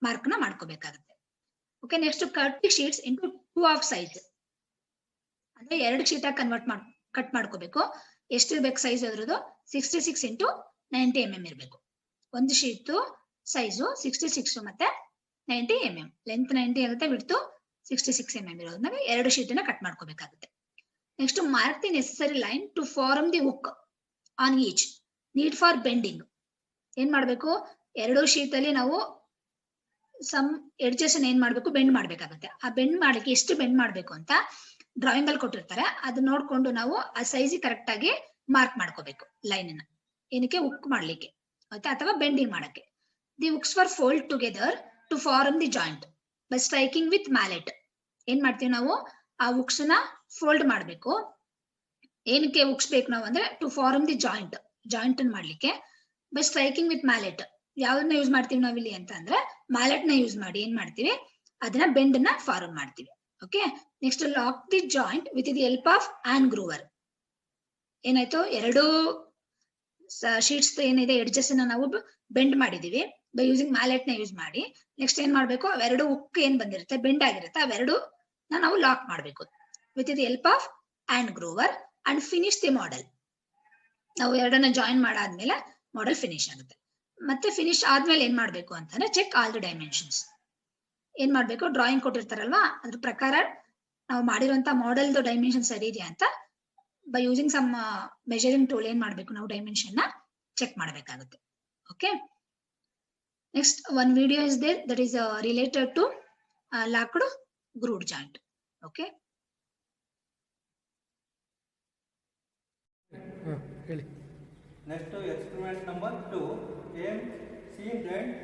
ಮಾರ್ಕ್ ನ ಮಾಡ್ಕೋಬೇಕಾಗುತ್ತೆ. Okay, next cut the sheets into 2 half size. ಅಂದ್ರೆ 2 ಶೀಟ್ ಆಗಿ ಕಟ್ ಮಾಡ್ಕೋಬೇಕು. ಎಷ್ಟಿರ್ಬೇಕು ಸೈಜ್ ಅದ್ರದ್ದು? 66 into 90 mm ಇರಬೇಕು. ಒಂದು ಶೀಟ್ ಸೈಜು 66 ಮತ್ತೆ 90 mm. ಲೆಂತ್ 90 ಆಗುತ್ತೆ, ವಿಡ್ತ್ 66 mm ಇರೋದ್ರಿಂದ 2 ಶೀಟ್ ನ ಕಟ್ ಮಾಡ್ಕೋಬೇಕಾಗುತ್ತೆ. Next mark the necessary line to form the hook on each need for bending. ಏನ್ ಮಾಡ್ಬೇಕು? 2 ಶೀಟ್ ಅಲ್ಲಿ ನಾವು ಸಮ್ ಎಡ್ಜಸ್ ಏನ್ ಮಾಡ್ಬೇಕು? ಬೆಂಡ್ ಮಾಡ್ಬೇಕಾಗುತ್ತೆ. ಆ ಬೆಂಡ್ ಮಾಡ್ಲಿಕ್ಕೆ ಎಷ್ಟು ಬೆಂಡ್ ಮಾಡ್ಬೇಕು ಅಂತ ಡ್ರಾಯಿಂಗ್ ಅಲ್ಲಿ ಕೊಟ್ಟಿರ್ತಾರೆ. ಅದನ್ನ ನೋಡ್ಕೊಂಡು ನಾವು ಆ ಸೈಜ್ ಕರೆಕ್ಟ್ ಆಗಿ ಮಾರ್ಕ್ ಮಾಡ್ಕೋಬೇಕು ಲೈನ್ ನ. ಏನಕ್ಕೆ? ಹುಕ್ ಮಾಡ್ಲಿಕ್ಕೆ ಆಯ್ತಾ, ಅಥವಾ ಬೆಂಡಿಂಗ್ ಮಾಡಕ್ಕೆ. The hooks for fold together to form the joint by striking with mallet. ಏನ್ ಮಾಡ್ತೀವಿ ನಾವು? ಆ ಹುಕ್ಸ್ ನ ಫೋಲ್ಡ್ ಮಾಡ್ಬೇಕು. ಏನಕ್ಕೆ ಹುಕ್ಸ್ ಬೇಕು ನಾವು ಅಂದ್ರೆ? ಟು ಫಾರ್ಮ್ ದಿ ಜಾಯಿಂಟ್ ಅನ್ನ ಮಾಡ್ಲಿಕ್ಕೆ. By striking with mallet. ಯಾವ್ದನ್ನ ಯೂಸ್ ಮಾಡ್ತೀವಿ ನಾವಿಲ್ಲಿ ಅಂತ ಅಂದ್ರೆ ಮ್ಯಾಲೆಟ್ ನ ಯೂಸ್ ಮಾಡಿ ಏನ್ ಮಾಡ್ತೀವಿ? ಅದನ್ನ ಬೆಂಡ್ ನ ಫಾರ್ಮ್ ಮಾಡ್ತೀವಿ. Okay, next lock the joint with the help of hand groover. ಏನಾಯ್ತು? 2 ಶೀಟ್ಸ್ ಏನಿದೆ ಎಡ್ಜಸ್ ನ ನಾವು ಬೆಂಡ್ ಮಾಡಿದೀವಿ ಬೈ ಯೂಸಿಂಗ್ ಮ್ಯಾಲೆಟ್ ನ ಯೂಸ್ ಮಾಡಿ. ನೆಕ್ಸ್ಟ್ ಏನ್ ಮಾಡ್ಬೇಕು? ಅವೆರಡು ಹುಕ್ ಏನ್ ಬಂದಿರುತ್ತೆ ಬೆಂಡ್ ಆಗಿರುತ್ತೆ ಅವೆರಡು ನಾವು ಲಾಕ್ ಮಾಡ್ಬೇಕು with the help of hand groover and finish the model. ನಾವು ಎರಡನ್ನ ಜಾಯಿನ್ ಮಾಡಾದ್ಮೇಲೆ ಮಾಡೆಲ್ ಫಿನಿಶ್ ಆಗುತ್ತೆ. ಮತ್ತೆ ಫಿನಿಶ್ ಆದ್ಮೇಲೆ ಏನ್ ಮಾಡ್ಬೇಕು ಅಂತಂದ್ರೆ ಚೆಕ್ ಆಲ್ ದಿ ಡೈಮೆನ್ಷನ್ಸ್. ಏನ್ ಮಾಡ್ಬೇಕು? ಡ್ರಾಯಿಂಗ್ ಕೊಟ್ಟಿರ್ತಾರಲ್ವಾ ಅದ್ರ ಪ್ರಕಾರ ನಾವು ಮಾಡಿರುವಂತ ಮಾಡೆಲ್ ಡೈಮೆನ್ಷನ್ ಸರಿ ಇದೆಯಾ ಅಂತ by using some measuring tool ಏನ್ ಮಾಡ್ಬೇಕು? ನಾವು ಡೈಮೆನ್ಷನ್ ನ ಚೆಕ್ ಮಾಡಬೇಕಾಗುತ್ತೆ. Okay, next one video is there that is related to locked grooved joint. Okay, next experiment number 2 aim seam joint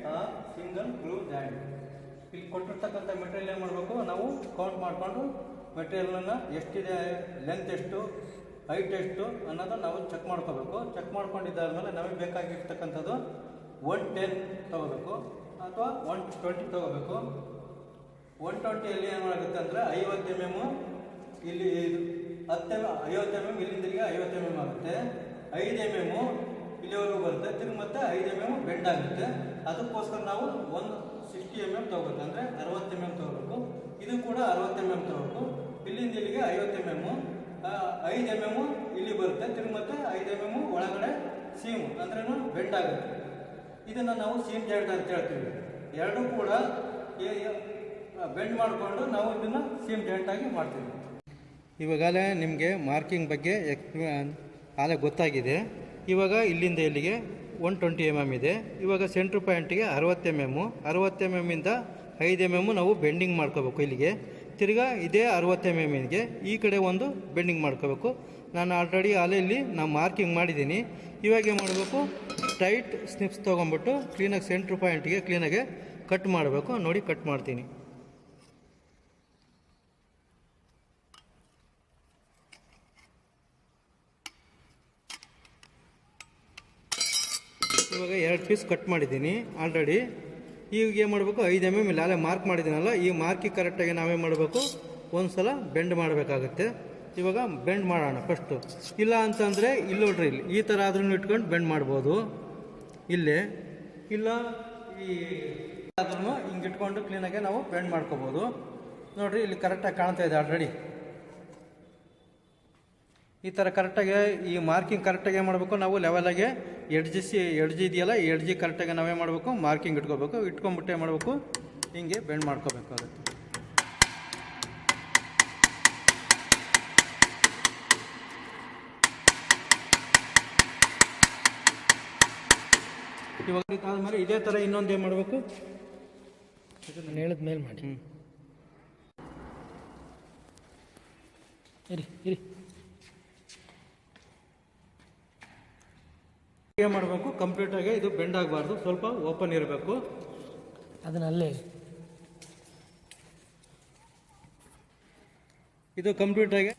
single groove joint. ಇಲ್ಲಿ ಕೊಟ್ಟಿರ್ತಕ್ಕಂಥ ಮೆಟೀರಿಯಲ್ ಏನು ಮಾಡಬೇಕು? ನಾವು ಕೌಂಟ್ ಮಾಡಿಕೊಂಡು ಮೆಟೀರಿಯಲ್ನ ಎಷ್ಟಿದೆ, ಲೆಂತ್ ಎಷ್ಟು, ಹೈಟ್ ಎಷ್ಟು ಅನ್ನೋದು ನಾವು ಚೆಕ್ ಮಾಡ್ಕೋಬೇಕು. ಚೆಕ್ ಮಾಡ್ಕೊಂಡಿದ್ದಾದ್ಮೇಲೆ ನಮಗೆ ಬೇಕಾಗಿರ್ತಕ್ಕಂಥದ್ದು 110 ತಗೋಬೇಕು ಅಥವಾ 120 ತಗೋಬೇಕು. 120 ಏನು ಮಾಡುತ್ತೆ ಅಂದರೆ 50 mm, ಇಲ್ಲಿ 50 mm, ಇಲ್ಲಿಂದರಿಗೆ 50 mm ಆಗುತ್ತೆ. 5 mm ಇಲ್ಲಿವರೆಗೂ ಬರುತ್ತೆ, ತಿರುಗಿ ಮತ್ತೆ 5 mm ಬೆಂಡ್ ಆಗುತ್ತೆ. ಅದಕ್ಕೋಸ್ಕರ ನಾವು 160 mm ತಗೋಬೇಕು, ಅಂದರೆ 60 mm ತಗೋಬೇಕು. ಇದು ಕೂಡ 60 mm ತಗೋಬೇಕು. ಇಲ್ಲಿಂದ ಇಲ್ಲಿಗೆ 50 mm, 5 mm ಇಲ್ಲಿ ಬರುತ್ತೆ, ತಿರುಗಿ ಮತ್ತೆ 5 mm ಒಳಗಡೆ ಸೀಮ್ ಅಂದ್ರೇನು ಬೆಂಡ್ ಆಗುತ್ತೆ. ಇದನ್ನು ನಾವು ಸೀಮ್ ಜಾಯಿಂಟ್ ಅಂತ ಹೇಳ್ತೀವಿ. ಎರಡೂ ಕೂಡ ಬೆಂಡ್ ಮಾಡಿಕೊಂಡು ನಾವು ಇದನ್ನು ಸೀಮ್ ಜಾಯಿಂಟ್ ಆಗಿ ಮಾಡ್ತೀವಿ. ಇವಾಗಲೇ ನಿಮಗೆ ಮಾರ್ಕಿಂಗ್ ಬಗ್ಗೆ ಆಲೇ ಗೊತ್ತಾಗಿದೆ. ಇವಾಗ ಇಲ್ಲಿಂದ ಇಲ್ಲಿಗೆ 120 mm ಇದೆ. ಇವಾಗ ಸೆಂಟ್ರ್ ಪಾಯಿಂಟಿಗೆ 60 mm, 60 mm ಇಂದ 5 mm ನಾವು ಬೆಂಡಿಂಗ್ ಮಾಡ್ಕೋಬೇಕು. ಇಲ್ಲಿಗೆ ತಿರ್ಗಾ ಇದೇ 60 mm ಗೆ ಈ ಕಡೆ ಒಂದು ಬೆಂಡಿಂಗ್ ಮಾಡ್ಕೋಬೇಕು. ನಾನು ಆಲ್ರೆಡಿ ಅಲೆಯಲ್ಲಿ ನಾವು ಮಾರ್ಕಿಂಗ್ ಮಾಡಿದ್ದೀನಿ. ಇವಾಗ ಏನು ಮಾಡಬೇಕು, ಟೈಟ್ ಸ್ನಿಪ್ಸ್ ತೊಗೊಂಬಿಟ್ಟು ಕ್ಲೀನಾಗಿ ಸೆಂಟ್ರ್ ಪಾಯಿಂಟ್ಗೆ ಕ್ಲೀನಾಗೆ ಕಟ್ ಮಾಡಬೇಕು. ನೋಡಿ ಕಟ್ ಮಾಡ್ತೀನಿ. ಇವಾಗ 2 ಪೀಸ್ ಕಟ್ ಮಾಡಿದ್ದೀನಿ ಆಲ್ರೆಡಿ. ಈಗ ಏನು ಮಾಡಬೇಕು, 5 mm ಇಲ್ಲಿ ಅಲ್ಲೇ ಮಾರ್ಕ್ ಮಾಡಿದ್ದೀನಲ್ಲ, ಈ ಮಾರ್ಕಿಗೆ ಕರೆಕ್ಟಾಗಿ ನಾವೇನು ಮಾಡಬೇಕು, ಒಂದು ಸಲ ಬೆಂಡ್ ಮಾಡಬೇಕಾಗತ್ತೆ. ಇವಾಗ ಬೆಂಡ್ ಮಾಡೋಣ ಫಸ್ಟು. ಇಲ್ಲ ಅಂತಂದರೆ ಇಲ್ಲಿ ನೋಡ್ರಿ, ಇಲ್ಲಿ ಈ ಥರ ಆದ್ರೂ ಇಟ್ಕೊಂಡು ಬೆಂಡ್ ಮಾಡ್ಬೋದು. ಇಲ್ಲೇ ಇಲ್ಲ ಈ ಆದ್ರೂ ಹಿಂಗೆ ಇಟ್ಕೊಂಡು ಕ್ಲೀನಾಗೆ ನಾವು ಬೆಂಡ್ ಮಾಡ್ಕೋಬೋದು. ನೋಡಿರಿ ಇಲ್ಲಿ ಕರೆಕ್ಟಾಗಿ ಕಾಣ್ತಾ ಇದೆ ಆಲ್ರೆಡಿ. ಈ ಥರ ಕರೆಕ್ಟಾಗಿ ಈ ಮಾರ್ಕಿಂಗ್ ಕರೆಕ್ಟಾಗಿ ಏನು ಮಾಡಬೇಕು, ನಾವು ಲೆವೆಲಾಗೆ ಎಡ್ಜ್ ಇದೆಯಲ್ಲ, ಈ ಎಡ್ಜಿ ಕರೆಕ್ಟಾಗಿ ನಾವೇ ಮಾಡಬೇಕು, ಮಾರ್ಕಿಂಗ್ ಇಟ್ಕೋಬೇಕು. ಇಟ್ಕೊಂಡ್ಬಿಟ್ಟು ಏನು ಮಾಡಬೇಕು, ಹಿಂಗೆ ಬೆಂಡ್ ಮಾಡ್ಕೋಬೇಕಾಗುತ್ತೆ. ಇವಾಗ ಆದಮೇಲೆ ಇದೇ ಥರ ಇನ್ನೊಂದು ಏನು ಮಾಡಬೇಕು, ನಾನು ಹೇಳಿದ ಮೇಲೆ ಮಾಡಿ. ಇರಿ ಏನು ಮಾಡಬೇಕು, ಕಂಪ್ಲೀಟಾಗಿ ಇದು ಬೆಂಡ್ ಆಗಬಾರ್ದು, ಸ್ವಲ್ಪ ಓಪನ್ ಇರಬೇಕು. ಅದನ್ನಲ್ಲೇ ಇದು ಕಂಪ್ಲೀಟಾಗಿ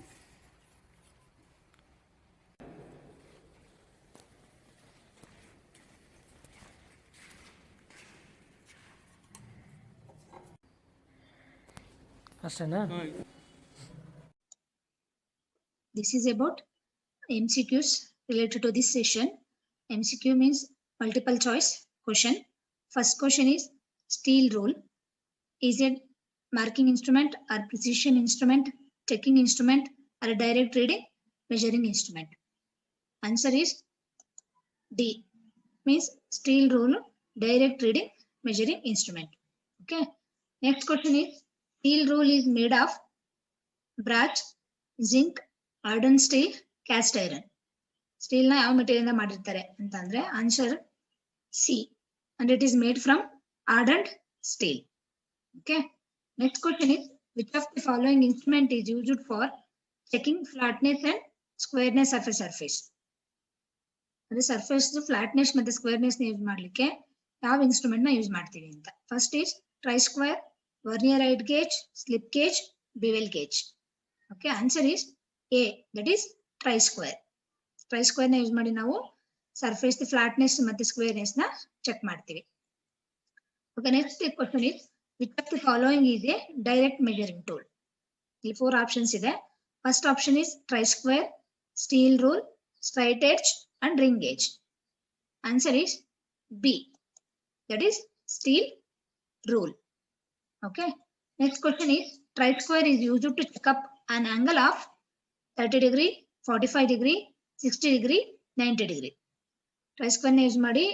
ಅಷ್ಟೇನಾ? This is about MCQs related to this session. MCQ means multiple choice question. First question is steel rule. Is it marking instrument or precision instrument, checking instrument, or a direct reading measuring instrument? Answer is D. Means steel rule, direct reading measuring instrument. Okay. Next question is steel rule is made of brass, zinc, hardened steel, cast iron. Steel ನ ಯಾವ ಮೆಟೀರಿಯಲ್ ಮಾಡಿರ್ತಾರೆ ಅಂತಂದ್ರೆ answer C, and it is made from hardened steel. Okay. Next question is which of the following instrument is used for checking flatness and squareness of a surface? ಅಂದ್ರೆ ಸರ್ಫೇಸ್ ಫ್ಲಾಟ್ನೆಸ್ ಮತ್ತೆ ಸ್ಕ್ವೇರ್ನೆಸ್ ನ ಯೂಸ್ ಮಾಡ್ಲಿಕ್ಕೆ ಯಾವ ಇನ್ಸ್ಟ್ರೂಮೆಂಟ್ ನ ಯೂಸ್ ಮಾಡ್ತೀವಿ ಅಂತ. First is try square, vernier height gauge, slip gauge, bevel gauge. Okay, answer is A, that is try square. Try square ನ ಯೂಸ್ ಮಾಡಿ ನಾವು ಸರ್ಫೇಸ್ ಫ್ಲಾಟ್ನೆಸ್ ಮತ್ತೆ ಸ್ಕ್ವೇರ್ನೆಸ್ ನ ಚೆಕ್ ಮಾಡ್ತೀವಿ. Okay, next question is which of the following is a direct measuring tool? ಇಲ್ಲಿ 4 ಆಪ್ಷನ್ಸ್ ಇದೆ. First option is try square, steel rule, straight edge and ring gauge. Answer is B, that is steel rule. Okay. Next question is tri square is used to check up an angle of 30 degree, 45 degree, 60 degree, 90 degree. Tri square ನ ಯೂಸ್ ಮಾಡಿ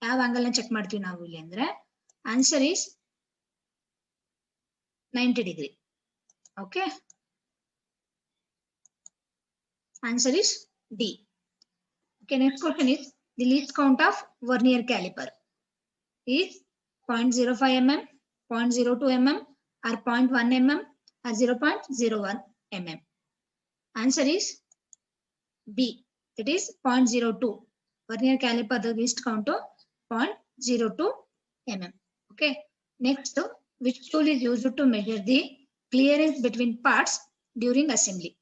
ಯಾವ ಆಂಗಲ್ ನ ಚೆಕ್ ಮಾಡ್ತೀವಿ ನಾವು ಇಲ್ಲಿ ಅಂದ್ರೆ answer is 90 degree. Okay. Answer is D. Okay, next question is the least count of vernier caliper is 0.05 mm, 0.02 mm, or 0.1 mm, or 0.01 mm. Answer is B, it is 0.02. Vernier caliper the least count of 0.02 mm. Okay, next which tool is used to measure the clearance between parts during assembly?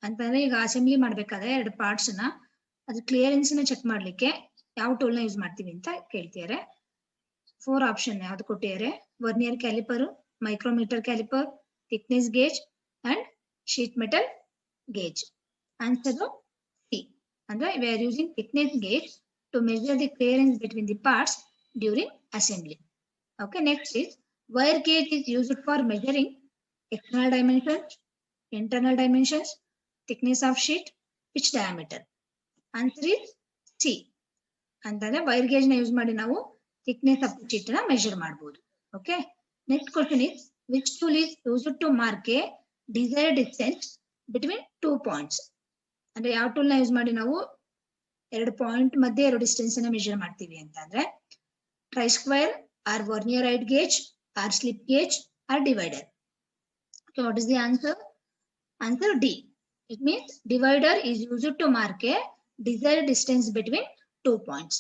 ಅಂತಂದ್ರೆ ಈಗ ಅಸೆಂಬ್ಲಿ ಮಾಡ್ಬೇಕಾದ್ರೆ 2 ಪಾರ್ಟ್ಸ್ ನ ಅದು ಕ್ಲಿಯರೆನ್ಸ್ ನ ಚೆಕ್ ಮಾಡ್ಲಿಕ್ಕೆ ಯಾವ ಟೂಲ್ ನ ಯೂಸ್ ಮಾಡ್ತೀವಿ ಅಂತ ಕೇಳ್ತಿದ್ದಾರೆ. 4 ಆಪ್ಷನ್ ಯಾವ್ದು ಕೊಟ್ಟಿದ್ದಾರೆ? Vernier caliper, micrometer caliper, thickness gauge and sheet metal gauge. Answer C, ಅಂದ್ರೆ we are using thickness gauge to measure the clearance between the parts during assembly. Okay, next is wire gauge is used for measuring external dimensions, internal dimensions, thickness of sheet, pitch diameter. Answer is C. ಅಂತಂದ್ರೆ ವೈರ್ ಗೇಜ್ ನ ಯೂಸ್ ಮಾಡಿ ನಾವು ಥಿಕ್ನೆಸ್ ಆಫ್ ಶೀಟ್ ನ ಮೆಜರ್ ಮಾಡಬಹುದು. Okay, next question is which tool is used to mark a desired distance between 2 points? ಅಂದ್ರೆ ಯಾವ ಟೂಲ್ ನ ಯೂಸ್ ಮಾಡಿ ನಾವು 2 ಪಾಯಿಂಟ್ ಮಧ್ಯೆ ಇರೋ ಡಿಸ್ಟೆನ್ಸ್ ನ ಮೆಜರ್ ಮಾಡ್ತೀವಿ ಅಂತಂದ್ರೆ try square, or vernier height gauge, or slip gauge, or divider. Okay, what is the answer? Answer D. It means divider is used to mark a desired distance between 2 points.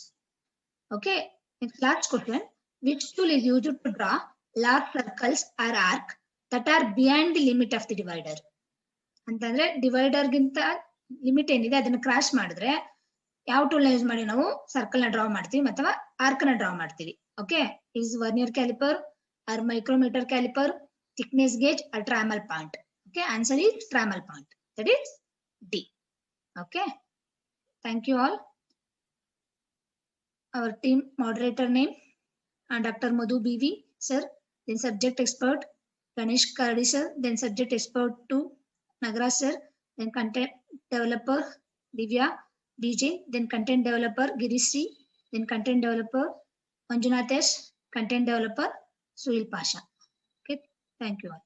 Okay, next last question. Which tool is used to draw large circles or arc that are beyond the limit of the divider? ಅಂತಂದ್ರೆ ಡಿವೈಡರ್ ಗಿಂತ ಲಿಮಿಟ್ ಏನಿದೆ ಅದನ್ನ ಕ್ರಾಸ್ ಮಾಡಿದ್ರೆ ಯಾವ ಟೂಲ್ ಯೂಸ್ ಮಾಡಿ ನಾವು ಸರ್ಕಲ್ ನ ಡ್ರಾ ಮಾಡ್ತೀವಿ ಅಥವಾ ಆರ್ಕ್ ನ ಡ್ರಾ ಮಾಡ್ತೀವಿ. Okay, is vernier caliper or micrometer caliper, thickness gauge or trammel point. Okay, answer is trammel point. That is D. Okay, thank you all. Our team moderator name Dr. Madhu BV sir, then subject expert Ganesh Kardi sir, then subject expert 2 Nagaraj sir, then content developer Divya DJ, then content developer Girishri, then content developer Manjunathesh, content developer Suhil Pasha. Okay, thank you all.